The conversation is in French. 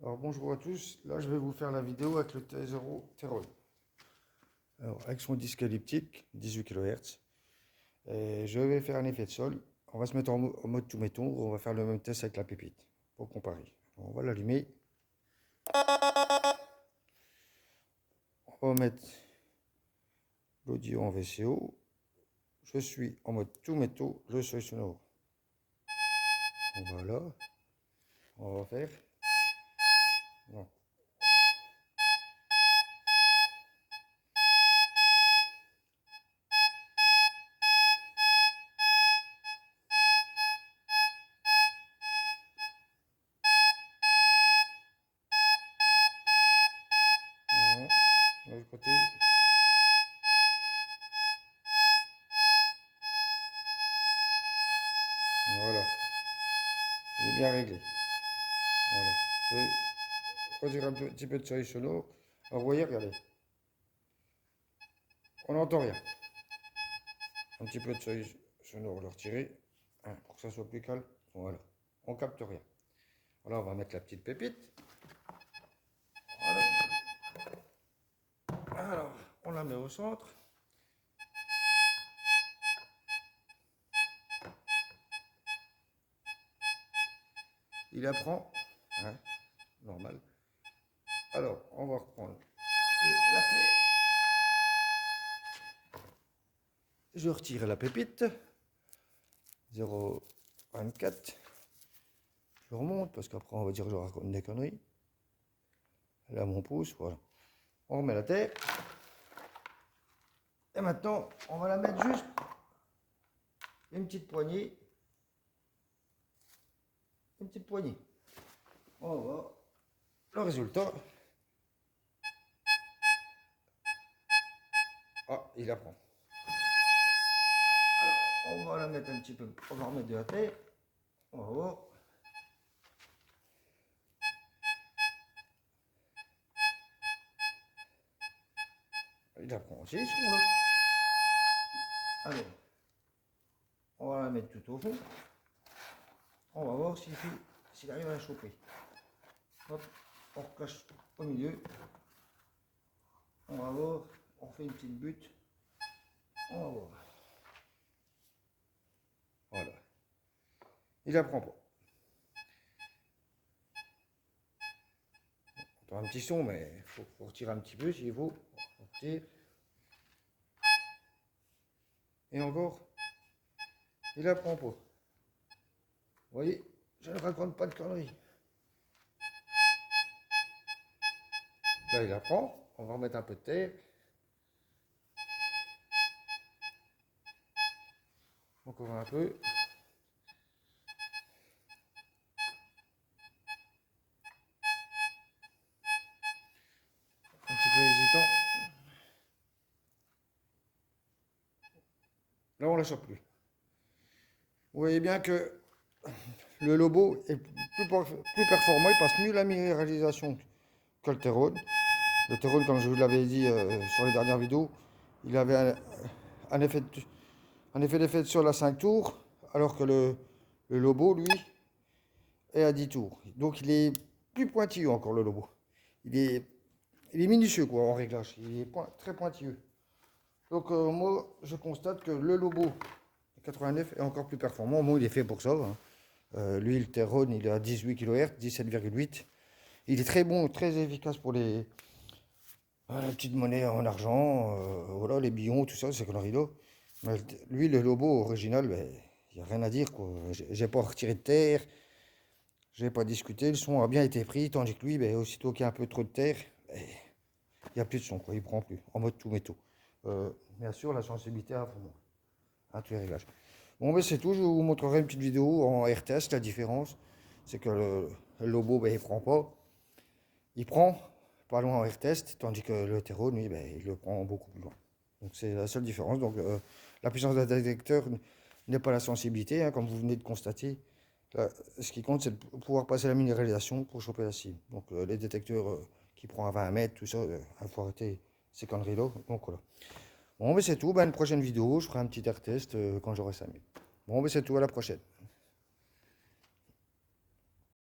Alors bonjour à tous, là je vais vous faire la vidéo avec le T0 Terol. Alors avec son disque elliptique, 18 kHz, et je vais faire un effet de sol. On va se mettre en mode tout méton, on va faire le même test avec la pépite, pour comparer. On va l'allumer. On va mettre l'audio en VCO. Je suis en mode tout métaux, le seuil sonore. Voilà, on va faire. Bon. De l'autre côté. Voilà, il est bien réglé. Voilà. Je vais choisir un petit peu de seuil sonore. Alors vous voyez, regardez. On n'entend rien. Un petit peu de seuil sonore, on va le retirer pour que ça soit plus calme. Voilà, on capte rien. Alors on va mettre la petite pépite. Voilà. Alors on la met au centre. Il apprend, hein, normal. Alors on va reprendre la terre. Je retire la pépite. 0,24. Je remonte parce qu'après on va dire que je raconte des conneries. Là mon pouce, voilà. On remet la terre. Et maintenant, on va la mettre juste une petite poignée. Une petite poignée. On va voir le résultat. Ah, il apprend. Alors, on va la mettre un petit peu. On va remettre de la terre. On va voir. Il apprend aussi, celui-là. Alors, on va la mettre tout au fond. On va voir s'il arrive à la choper. Hop, on recache au milieu. On va voir. On fait une petite butte. On va voir. Voilà. Il apprend pas. On entend un petit son, mais il faut retirer un petit peu s'il faut. On retire. Et encore, il apprend pas. Vous voyez, je ne raconte pas de conneries. Là, il apprend. On va remettre un peu de terre. Encore un peu. Un petit peu hésitant. Là, on ne la chope plus. Vous voyez bien que le Lobo est plus performant. Il passe mieux la minéralisation que le Terrone. Le Terrone, comme je vous l'avais dit sur les dernières vidéos, il avait un effet d'effet sur la 5 tours, alors que le Lobo, lui, est à 10 tours. Donc il est plus pointilleux encore, le Lobo. Il est minutieux quoi en réglage, il est très pointilleux. Donc moi je constate que le Lobo 89 est encore plus performant. Moi il est fait pour ça. Lui le Terrone il est à 18 kHz, 17,8. Il est très bon, très efficace pour les petites monnaies en argent, voilà, les billons, tout ça, c'est conneries là. Mais lui le Lobo original, il ben, n'y a rien à dire quoi. J'ai pas retiré de terre. J'ai pas discuté, le son a bien été pris, tandis que lui, ben, aussitôt qu'il y a un peu trop de terre, ben, il n'y a plus de son, quoi, il prend plus, en mode tout métaux. Bien sûr, la sensibilité à fond, à tous les réglages. Bon, ben c'est tout, je vous montrerai une petite vidéo en RTS, la différence, c'est que le Lobo, ben, il prend pas. Il prend pas loin en R-test, tandis que le Terrone, lui, ben, il le prend beaucoup plus loin. Donc c'est la seule différence. Donc la puissance d'un détecteur n'est pas la sensibilité, hein, comme vous venez de constater. Là, ce qui compte, c'est de pouvoir passer la minéralisation pour choper la cible. Donc les détecteurs qui prend à 20 mètres, tout ça, il faut arrêter ces conneries-là. Donc voilà. Bon, mais c'est tout. Ben, une prochaine vidéo, je ferai un petit R-test quand j'aurai 5 minutes. Bon, mais c'est tout. À la prochaine.